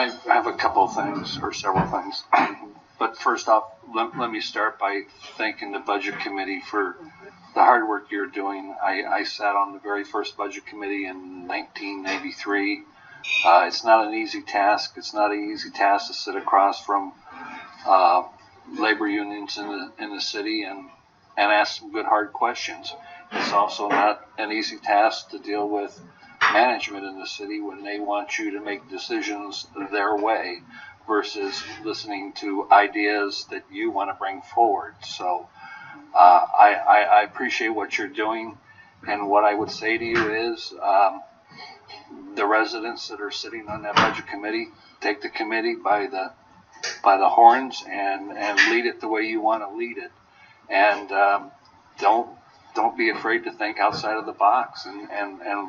I have a couple of things, or several things. But first off, let me start by thanking the Budget Committee for the hard work you're doing. I sat on the very first Budget Committee in 1983. It's not an easy task. It's not an easy task to sit across from labor unions in the city and ask some good hard questions. It's also not an easy task to deal with management in the city when they want you to make decisions their way versus listening to ideas that you want to bring forward. So I appreciate what you're doing, and what I would say to you is the residents that are sitting on that Budget Committee, take the committee by the horns and lead it the way you want to lead it, and don't be afraid to think outside of the box and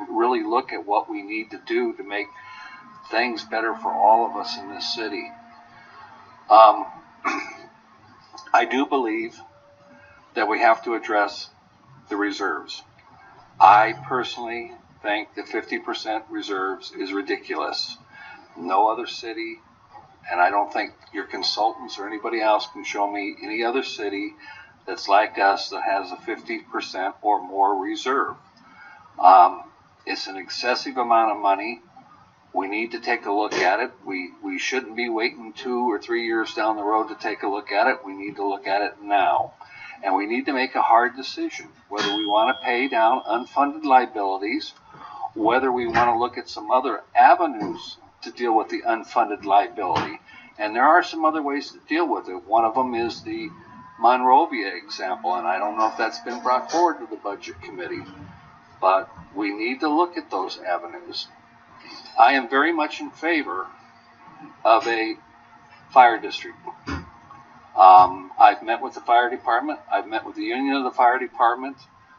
really look at what we need to do to make things better for all of us in this city. I do believe that we have to address the reserves. I personally think that 50% reserves is ridiculous. No other city, and I don't think your consultants or anybody else can show me any other city that's like us that has a 50% or more reserve. It's an excessive amount of money. We need to take a look at it. We shouldn't be waiting 2 or 3 years down the road to take a look at it. We need to look at it now. And we need to make a hard decision, whether we want to pay down unfunded liabilities, whether we want to look at some other avenues to deal with the unfunded liability. And there are some other ways to deal with it. One of them is the Monrovia example, and I don't know if that's been brought forward to the Budget Committee, but we need to look at those avenues. I am very much in favor of a fire district. I've met with the fire department. I've met with the union of the fire department.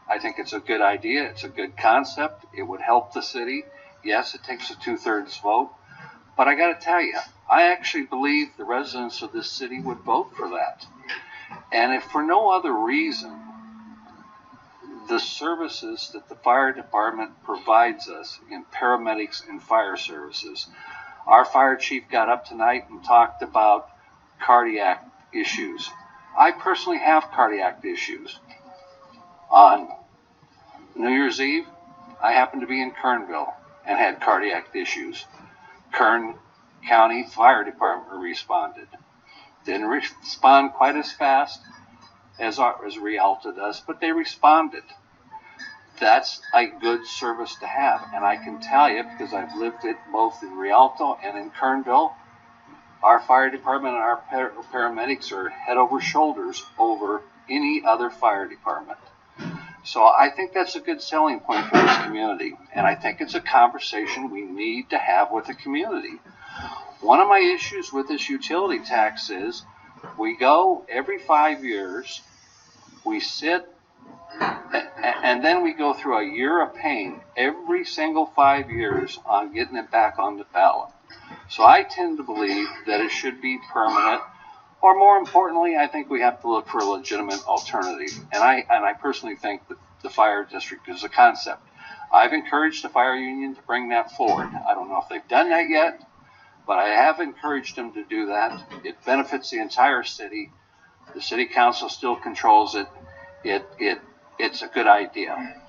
I think it's a good idea. It's a good concept. It would help the city. Yes, it takes a 2/3 vote, but I got to tell you, I actually believe the residents of this city would vote for that. And if for no other reason, the services that the fire department provides us in paramedics and fire services. Our fire chief got up tonight and talked about cardiac issues. I personally have cardiac issues. On New Year's Eve, I happened to be in Kernville and had cardiac issues. Kern County Fire Department responded. Didn't respond quite as fast as Rialto does, but they responded. That's a good service to have. And I can tell you, because I've lived it both in Rialto and in Kernville, our fire department and our paramedics are head over shoulders over any other fire department. So I think that's a good selling point for this community. And I think it's a conversation we need to have with the community. One of my issues with this utility tax is we go every 5 years, we sit, and then we go through a year of pain every single 5 years on getting it back on the ballot. So I tend to believe that it should be permanent, or more importantly, I think we have to look for a legitimate alternative. And I personally think that the fire district is a concept. I've encouraged the fire union to bring that forward. I don't know if they've done that yet, but I have encouraged them to do that. It benefits the entire city. The city council still controls it. It's a good idea.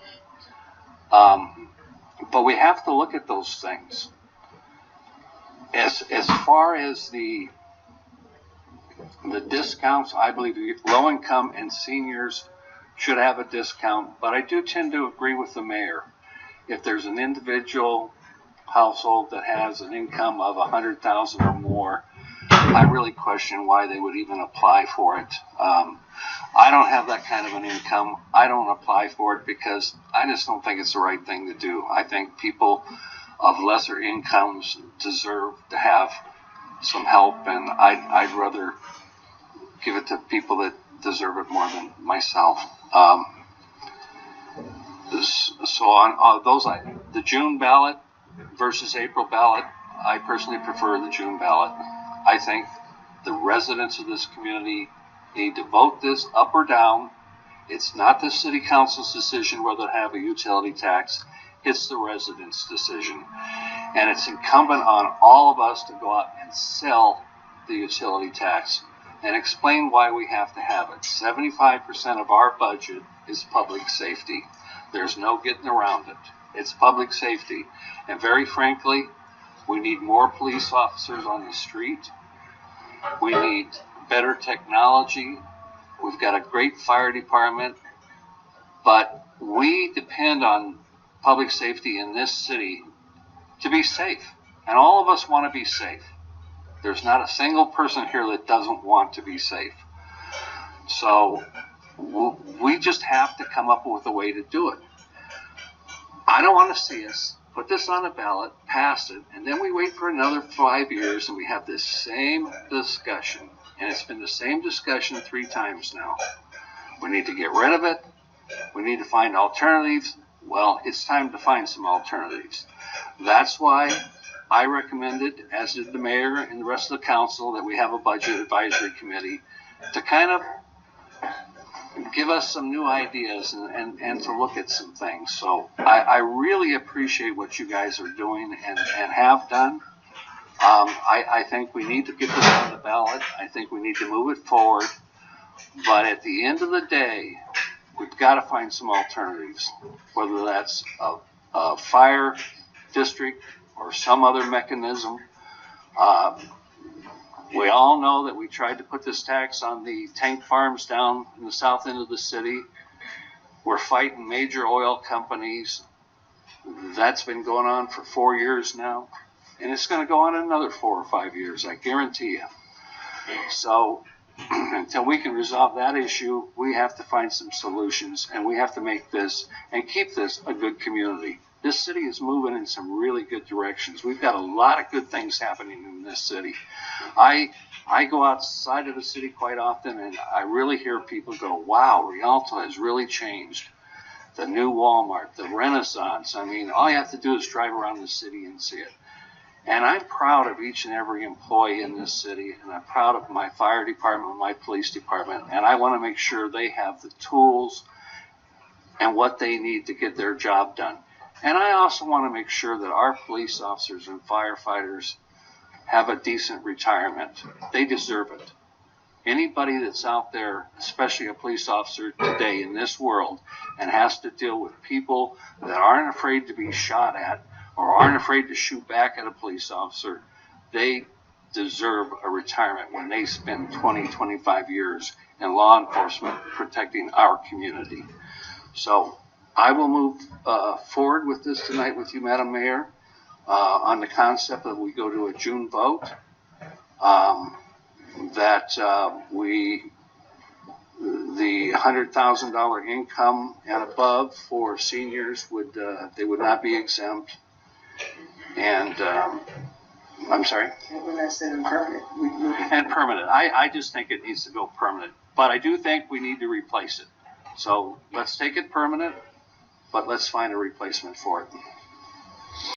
But we have to look at those things. As far as the discounts, I believe low income and seniors should have a discount, but I do tend to agree with the mayor. If there's an individual household that has an income of $100,000 or more, I really question why they would even apply for it. I don't have that kind of an income. I don't apply for it because I just don't think it's the right thing to do. I think people of lesser incomes deserve to have some help, and I'd rather give it to people that deserve it more than myself. So on those, the June ballot versus April ballot, I personally prefer the June ballot. I think the residents of this community need to vote this up or down. It's not the city council's decision whether to have a utility tax. It's the residents' decision. And it's incumbent on all of us to go out and sell the utility tax and explain why we have to have it. 75% of our budget is public safety. There's no getting around it. It's public safety. And very frankly, we need more police officers on the street. We need better technology. We've got a great fire department, but we depend on public safety in this city to be safe. And all of us want to be safe. There's not a single person here that doesn't want to be safe. So we just have to come up with a way to do it. I don't want to see us put this on the ballot, pass it, and then we wait for another 5 years and we have this same discussion. And it's been the same discussion 3 times now. We need to get rid of it. We need to find alternatives. Well, it's time to find some alternatives. That's why I recommended, as did the mayor and the rest of the council, that we have a budget advisory committee to kind of give us some new ideas and to look at some things. So I really appreciate what you guys are doing and have done. I think we need to get this on the ballot. I think we need to move it forward. But at the end of the day, we've got to find some alternatives, whether that's a fire district or some other mechanism. We all know that we tried to put this tax on the tank farms down in the south end of the city. We're fighting major oil companies. That's been going on for 4 years now. And it's going to go on another 4 or 5 years, I guarantee you. So until we can resolve that issue, we have to find some solutions, and we have to make this and keep this a good community. This city is moving in some really good directions. We've got a lot of good things happening in this city. I go outside of the city quite often, and I really hear people go, wow, Rialto has really changed. The new Walmart, the Renaissance. I mean, all you have to do is drive around the city and see it. And I'm proud of each and every employee in this city, and I'm proud of my fire department, my police department, and I want to make sure they have the tools and what they need to get their job done. And I also want to make sure that our police officers and firefighters have a decent retirement. They deserve it. Anybody that's out there, especially a police officer today in this world, and has to deal with people that aren't afraid to be shot at or aren't afraid to shoot back at a police officer, they deserve a retirement when they spend 20, 25 years in law enforcement protecting our community. So I will move forward with this tonight with you, Madam Mayor, on the concept that we go to a June vote, that the $100,000 income and above for seniors they would not be exempt. And I'm sorry? When I said permanent. And permanent. I just think it needs to go permanent. But I do think we need to replace it. So let's take it permanent, but let's find a replacement for it.